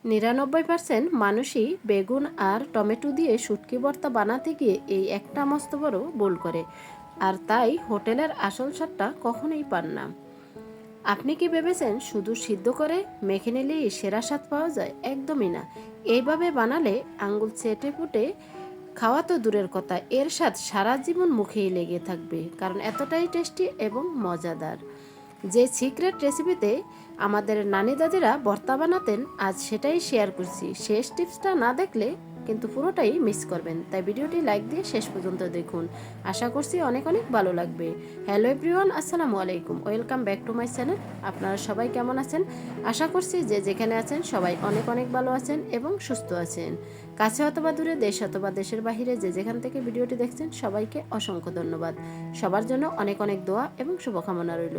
৯৯% মানুষই বেগুন আর টমেটো দিয়ে শুটকি ভর্তা বানাতে গিয়ে এই একটা মস্ত বড় ভুল করে, আর তাই হোটেলের আসল স্বাদটা কখনোই পান না। আপনি কি ভেবেছেন শুধু সিদ্ধ করে মেখে নিলেই সেরা স্বাদ পাওয়া যায়? একদমই না। এইভাবে বানালে আঙ্গুল চেটে পুটে খাওয়া তো দূরের কথা, এর স্বাদ সারা জীবন মুখেই লেগে থাকবে, কারণ এতটাই টেস্টি এবং মজাদার। যে সিক্রেট রেসিপিতে আমাদের নানি দাদিরা ভর্তা বানাতেন, আজ সেটাই শেয়ার করছি। শেষ টিপসটা না দেখলে কিন্তু পুরোটাই মিস করবেন, তাই ভিডিওটি লাইক দিয়ে শেষ পর্যন্ত দেখুন। আশা করছি অনেক অনেক ভালো লাগবে। হ্যালো এভরিওয়ান, আসসালামু আলাইকুম, welcome back to my channel. আপনারা সবাই কেমন আছেন? আশা করছি যে যেখানে আছেন সবাই অনেক অনেক ভালো আছেন এবং সুস্থ আছেন। কাছে অথবা দূরে, দেশ অথবা দেশের বাহিরে যে যেখান থেকে ভিডিওটি দেখছেন সবাইকে অসংখ্য ধন্যবাদ। সবার জন্য অনেক অনেক দোয়া এবং শুভকামনা রইল।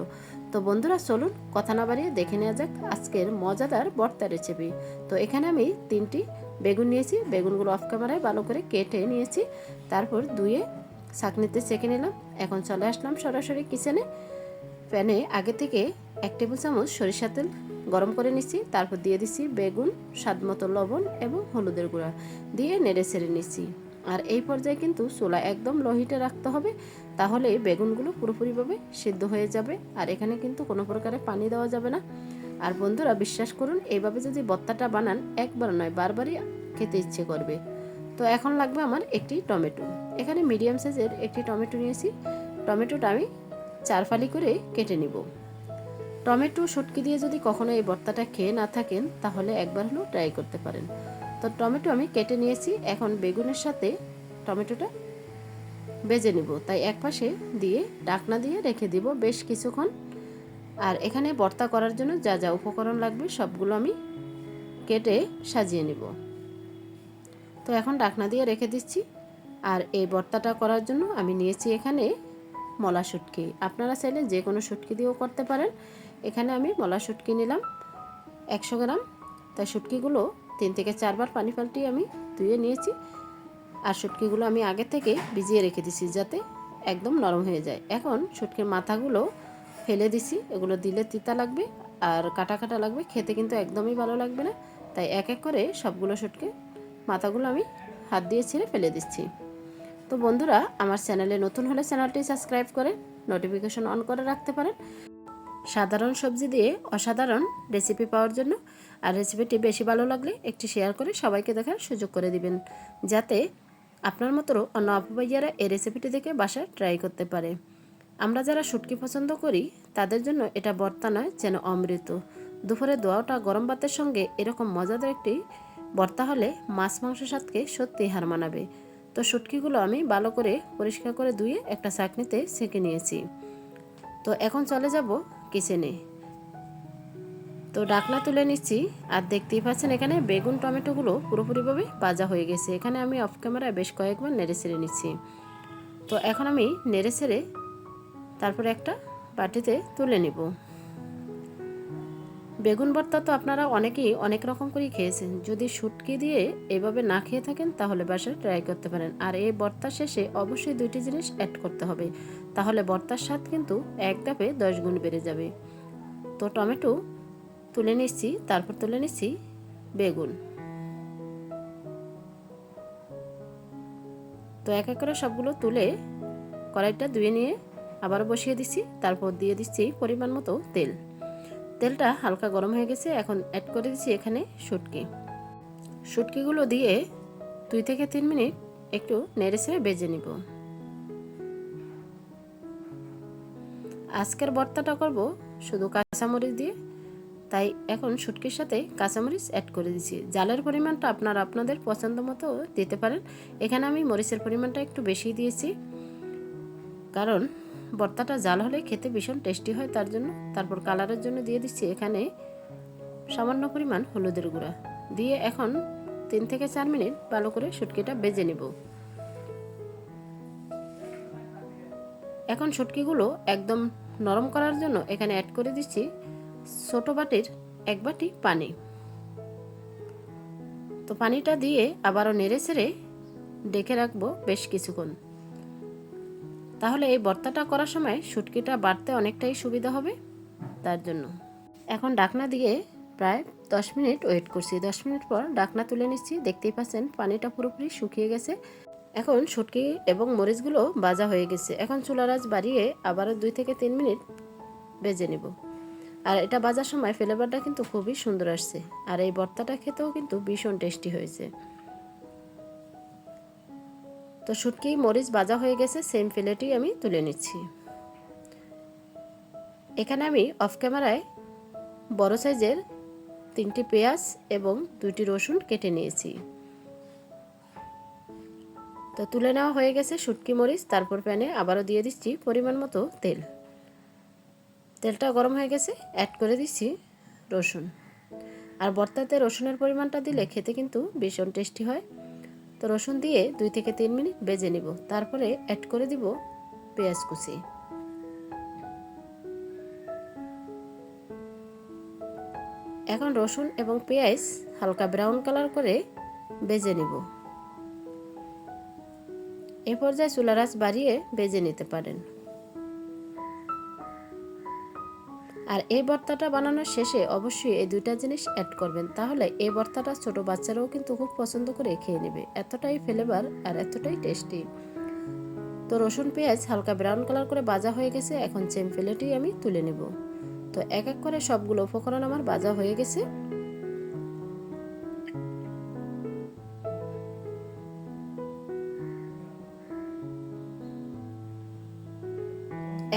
তো বন্ধুরা, চলুন কথা না বাড়িয়ে দেখে নেওয়া যাক আজকের মজাদার ভর্তা রেসিপি। তো এখানে আমি 3টি বেগুন নিয়েছি। বেগুনগুলো অফ ক্যামেরায় ভালো করে কেটে নিয়েছি, তারপর ধুয়ে ছাঁকনিতে ছেঁকে নিলাম। এখন চলে আসলাম সরাসরি কিচেনে। প্যানে আগে থেকে 1 টেবিল চামচ সরিষার তেল গরম করে নিচ্ছি, তারপর দিয়ে দিচ্ছি বেগুন, স্বাদমতো লবণ এবং হলুদের গুঁড়া দিয়ে নেড়ে ছেড়ে নিচ্ছি। আর এই পর্যায়ে কিন্তু চুলা একদম লো হিটে রাখতে হবে, তাহলে বেগুনগুলো পুরোপুরিভাবে সিদ্ধ হয়ে যাবে। আর এখানে কিন্তু কোনো প্রকারের পানি দেওয়া যাবে না। আর বন্ধুরা, বিশ্বাস করুন, এইভাবে যদি ভর্তাটা বানান একবার নয় বারবারই খেতে ইচ্ছে করবে। তো এখন লাগবে আমার একটি টমেটো। এখানে মিডিয়াম সাইজের একটি টমেটো নিয়েছি। টমেটোটা আমি 4 ফালি করে কেটে নিব। টমেটো শুটকি দিয়ে যদি কখনো এই ভর্তাটা খেয়ে না থাকেন, তাহলে একবার হলেও ট্রাই করতে পারেন। তো টমেটো আমি কেটে নিয়েছি। এখন বেগুনের সাথে টমেটোটা ভেজে নিব, তাই এক পাশে দিয়ে ঢাকনা দিয়ে রেখে দিব বেশ কিছুক্ষণ। আর এখানে ভর্তা করার জন্য যা যা উপকরণ লাগবে সবগুলো আমি কেটে সাজিয়ে নিব। তো এখন ঢাকনা দিয়ে রেখে দিচ্ছি। আর এই ভর্তাটা করার জন্য আমি নিয়েছি এখানে মলা শুটকি। আপনারা চাইলে যে কোনো শুটকি দিয়েও করতে পারেন। এখানে আমি মলা শুটকি নিলাম 100 গ্রাম। তাই শুটকিগুলো 3 থেকে 4 বার পানি পাল্টিয়ে আমি ধুয়ে নিয়েছি। আর শুটকিগুলো আমি আগে থেকে ভিজিয়ে রেখে দিছি যাতে একদম নরম হয়ে যায়। এখন শুটকির মাথাগুলো ফেলে দিছি, এগুলো দিলে তিতা লাগবে আর কাটা কাটা লাগবে, খেতে কিন্তু একদমই ভালো লাগবে না। তাই এক এক করে সবগুলো শুটকি মাথাগুলো আমি হাত দিয়ে ছেড়ে ফেলে দিচ্ছি। তো বন্ধুরা, আমার চ্যানেলে নতুন হলে চ্যানেলটি সাবস্ক্রাইব করে নোটিফিকেশন অন করে রাখতে পারেন সাধারণ সবজি দিয়ে অসাধারণ রেসিপি পাওয়ার জন্য। আর রেসিপিটি বেশি ভালো লাগলে একটি শেয়ার করে সবাইকে দেখার সুযোগ করে দিবেন, যাতে আপনার মতো অন্য আপু ভাইয়ারা এই রেসিপিটি দেখে বাসায় ট্রাই করতে পারে। আমরা যারা শুটকি পছন্দ করি তাদের জন্য এটা ভর্তা নয়, যেন অমৃত। দুপুরে দোয়াটা গরম ভাতের সঙ্গে এরকম মজাদার একটি ভর্তা হলে মাছ মাংস স্বাদকে সত্যি হার মানাবে। তো শুটকিগুলো আমি ভালো করে পরিষ্কার করে ধুয়ে একটা ছাঁকনিতে ছেঁকে নিয়েছি। তো এখন চলে যাব কিচেনে। তো ঢাকনা তুলে নিচ্ছি। আর দেখতেই পাচ্ছেন এখানে বেগুন টমেটোগুলো পুরোপুরিভাবে ভাজা হয়ে গেছে। এখানে আমি অফ ক্যামেরায় বেশ কয়েকবার নেড়ে ছেড়ে নিচ্ছি। তো এখন আমি নেড়ে ছেড়ে তারপরে একটা বাটিতে তুলে নিব। বেগুন ভর্তা তো আপনারা অনেকেই অনেক রকম করেই খেয়েছেন। যদি শুটকি দিয়ে এভাবে না খেয়ে থাকেন তাহলে বাসায় ট্রাই করতে পারেন। আর এই ভর্তা শেষে অবশ্যই 2টি জিনিস অ্যাড করতে হবে, তাহলে ভর্তার স্বাদ কিন্তু এক ধাপে 10 গুণ বেড়ে যাবে। তো টমেটো তুলে নিচ্ছি, তারপর তুলে নিচ্ছি বেগুন। তো এক এক করে সবগুলো তুলে কড়াইটা ধুয়ে নিয়ে আবার বসিয়ে দিচ্ছি। তারপর দিয়ে দিচ্ছি পরিমাণ মতো তেল। তেলটা হালকা গরম হয়ে গেছে। এখন অ্যাড করে দিচ্ছি এখানে শুটকি। শুটকিগুলো দিয়ে 2 থেকে 3 মিনিট একটু নেড়েচেড়ে ভেজে নিব। আজকের ভর্তাটা করব শুধু কাঁচামরিচ দিয়ে, তাই এখন শুটকির সাথে কাঁচামরিচ অ্যাড করে দিচ্ছি। জালের পরিমাণটা আপনারা আপনাদের পছন্দ মতো দিতে পারেন। এখানে আমি মরিচের পরিমাণটা একটু বেশি দিয়েছি, কারণ ভর্তাটা জাল হলে খেতে ভীষণ টেস্টি হয় তার জন্য। তারপর কালারের জন্য দিয়ে দিচ্ছি এখানে সামান্য পরিমাণ হলুদের গুঁড়া দিয়ে এখন 3 থেকে 4 মিনিট ভালো করে শুটকিটা ভেজে নেব। এখন শুটকিগুলো একদম নরম করার জন্য এখানে অ্যাড করে দিচ্ছি ছোট বাটির 1 বাটি পানি। তো পানিটা দিয়ে আবারও নেড়ে ছেড়ে ডেকে রাখবো বেশ কিছুক্ষণ, তাহলে এই ভর্তাটা করার সময় শুটকিটা বাড়তে অনেকটাই সুবিধা হবে তার জন্য। এখন ঢাকনা দিয়ে প্রায় 10 মিনিট ওয়েট করছি। 10 মিনিট পর ঢাকনা তুলে নিচ্ছি। দেখতেই পাচ্ছেন পানিটা পুরোপুরি শুকিয়ে গেছে। এখন শুটকি এবং মরিচগুলো ভাজা হয়ে গেছে। এখন চুলার আঁচ বাড়িয়ে আবারও 2 থেকে 3 মিনিট ভেজে নেব। আর এটা ভাজার সময় ফ্লেভারটা কিন্তু খুবই সুন্দর আসছে। আর এই ভর্তাটা খেতেও কিন্তু ভীষণ টেস্টি হয়েছে। তো শুটকি মরিচ ভাজা হয়ে গেছে, সেম প্লেটেই আমি তুলে নিচ্ছি। এখানে আমি অফ ক্যামেরায় বড় সাইজের 3টি পেঁয়াজ এবং 2টি রসুন কেটে নিয়েছি। তো তুলে নেওয়া হয়ে গেছে শুটকি মরিচ। তারপর প্যানে আবারও দিয়ে দিচ্ছি পরিমাণ মতো তেল। তেলটা গরম হয়ে গেছে, অ্যাড করে দিচ্ছি রসুন। আর ভর্তাতে রসুনের পরিমাণটা দিলে খেতে কিন্তু ভীষণ টেস্টি হয়। তো রসুন দিয়ে 2 থেকে 3 মিনিট ভেজে নিব। তারপরে অ্যাড করে দিব পেঁয়াজ কুচি। এখন রসুন এবং পেঁয়াজ হালকা ব্রাউন কালার করে ভেজে নিব। এই পর্যায়ে চুলার আঁচ বাড়িয়ে ভেজে নিতে পারেন। আর এই ভর্তাটা বানানোর শেষে অবশ্যই এই 2টা জিনিস অ্যাড করবেন, তাহলে এই ভর্তাটা ছোট বাচ্চারাও কিন্তু খুব পছন্দ করে খেয়ে নেবে। এতটাই ফ্লেভার আর এতটাই টেস্টি। তো রসুন পেঁয়াজ হালকা ব্রাউন কালার করে ভাজা হয়ে গেছে। এখন সেম প্লেটেই আমি তুলে নেব। তো এক এক করে সবগুলো উপকরণ আমার ভাজা হয়ে গেছে।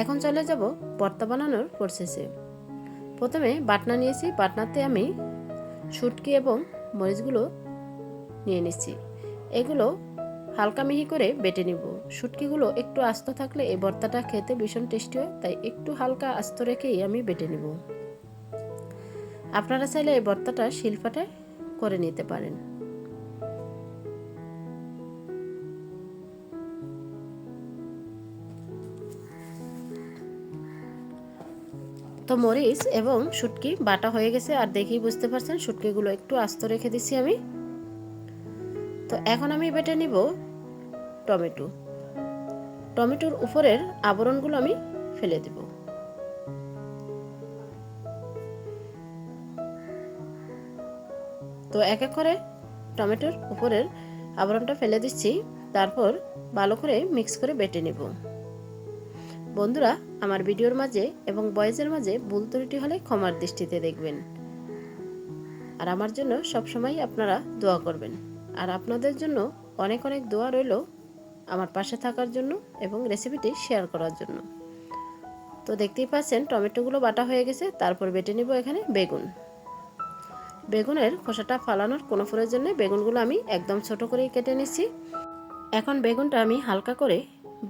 এখন চলে যাব ভর্তা বানানোর প্রসেসে। প্রথমে বাটনা নিয়েছি। বাটনাতে আমি শুটকি এবং মরিচগুলো নিয়ে নিচ্ছি। এগুলো হালকা মিহি করে বেটে নিব। শুটকিগুলো একটু আস্ত থাকলে এই ভর্তাটা খেতে ভীষণ টেস্টি হয়, তাই একটু হালকা আস্ত রেখেই আমি বেটে নিব। আপনারা চাইলে এই ভর্তাটা শিলপাটায় করে নিতে পারেন। তো মরিচ এবং শুটকি বাটা হয়ে গেছে, আর দেখেই বুঝতে পারছেন শুটকিগুলো একটু আস্ত রেখে দিচ্ছি আমি। তো এখন আমি বেটে নিব টমেটো। টমেটোর উপরের আবরণগুলো আমি ফেলে দেব। তো এক এক করে টমেটোর উপরের আবরণটা ফেলে দিচ্ছি। তারপর ভালো করে মিক্স করে বেটে নেব। বন্ধুরা, আমার ভিডিওর মাঝে এবং ভয়েসের মাঝে ভুল ত্রুটি হলে ক্ষমার দৃষ্টিতে দেখবেন। আর আমার জন্য সবসময় আপনারা দোয়া করবেন। আর আপনাদের জন্য অনেক অনেক দোয়া রইল আমার পাশে থাকার জন্য এবং রেসিপিটি শেয়ার করার জন্য। তো দেখতেই পাচ্ছেন টমেটোগুলো বাটা হয়ে গেছে। তারপর বেটে নিব এখানে বেগুন। বেগুনের খোসাটা ফালানোর কোনো প্রয়োজন নেই। বেগুনগুলো আমি একদম ছোট করেই কেটে নিচ্ছি। এখন বেগুনটা আমি হালকা করে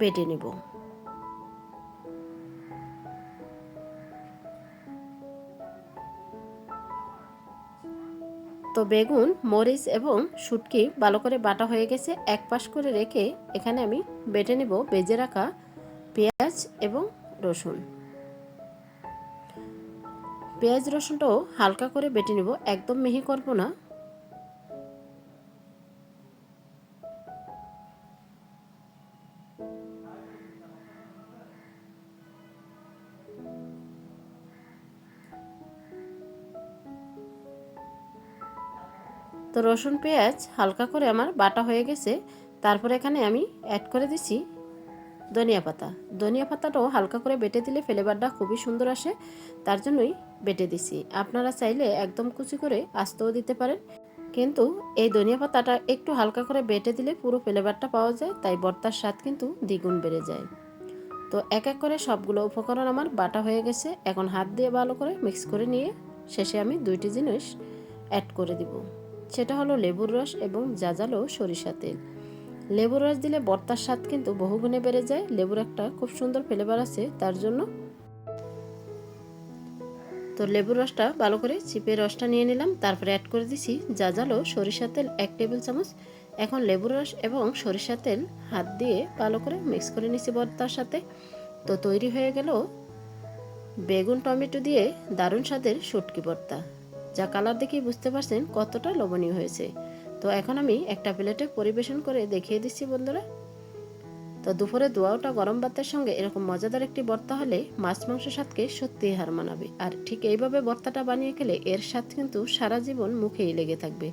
বেটে নিব। তো বেগুন, মরিচ এবং শুটকি ভালো করে বাটা হয়ে গেছে। এক পাশ করে রেখে এখানে আমি বেটে নিব ভেজে রাখা পেঁয়াজ এবং রসুন। পেঁয়াজ রসুনটাও হালকা করে বেটে নিব, একদম মিহি করব না। তো রসুন পেঁয়াজ হালকা করে আমার বাটা হয়ে গেছে। তারপর এখানে আমি অ্যাড করে দিচ্ছি ধনিয়া পাতা। ধনিয়া পাতাটাও হালকা করে বেটে দিলে ফ্লেভারটা খুবই সুন্দর আসে, তার জন্যই বেটে দিছি। আপনারা চাইলে একদম কুচি করে আস্তও দিতে পারেন, কিন্তু এই ধনিয়া পাতাটা একটু হালকা করে বেটে দিলে পুরো ফ্লেভারটা পাওয়া যায়, তাই ভর্তার স্বাদ কিন্তু দ্বিগুণ বেড়ে যায়। তো এক এক করে সবগুলো উপকরণ আমার বাটা হয়ে গেছে। এখন হাত দিয়ে ভালো করে মিক্স করে নিয়ে শেষে আমি 2টি জিনিস অ্যাড করে দিব। সেটা হলো লেবুর রস এবং জাজালো সরিষা তেল। লেবুর রস দিলে ভর্তার স্বাদ কিন্তু বহুগুণে বেড়ে যায়। লেবুর একটা খুব সুন্দর ফ্লেভার আছে তার জন্য। তো লেবুর রসটা ভালো করে চিপে রসটা নিয়ে নিলাম। তারপরে অ্যাড করে দিছি জাজালো সরিষা তেল 1 টেবিল চামচ। এখন লেবুর রস এবং সরিষা তেল হাত দিয়ে ভালো করে মিক্স করে নিছি ভর্তার সাথে। তো তৈরি হয়ে গেল বেগুন টমেটো দিয়ে দারুণ স্বাদের শুটকি ভর্তা, যা কালার দেখেই বুঝতে পারছেন কতটা লোভনীয় হয়েছে। তো এখন আমি একটা প্লেটে পরিবেশন করে দেখিয়ে দিচ্ছি বন্ধুরা। তো দুপুরে দোয়াটা গরম ভাতের সঙ্গে এরকম মজাদার একটি ভর্তা হলে মাছ মাংস স্বাদকে সত্যিই হার মানাবে। আর ঠিক এইভাবে ভর্তাটা বানিয়ে খেলে এর স্বাদ কিন্তু সারা জীবন মুখেই লেগে থাকবে।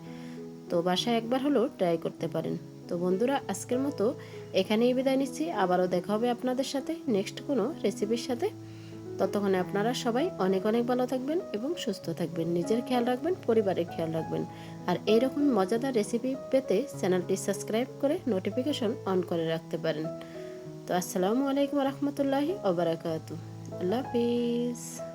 তো বাসায় একবার হলেও ট্রাই করতে পারেন। তো বন্ধুরা, আজকের মতো এখানেই বিদায় নিচ্ছি। আবারও দেখা হবে আপনাদের সাথে নেক্সট কোনো রেসিপির সাথে। ততক্ষণে আপনারা সবাই অনেক অনেক ভালো থাকবেন এবং সুস্থ থাকবেন, নিজের খেয়াল রাখবেন, পরিবারের খেয়াল রাখবেন। আর এইরকম মজাদার রেসিপি পেতে চ্যানেলটি সাবস্ক্রাইব করে নোটিফিকেশন অন করে রাখতে পারেন। তো আসসালামু আলাইকুম রহমতুল্লাহি ওয়া বারাকাতুহু। আল্লাহ হাফিজ।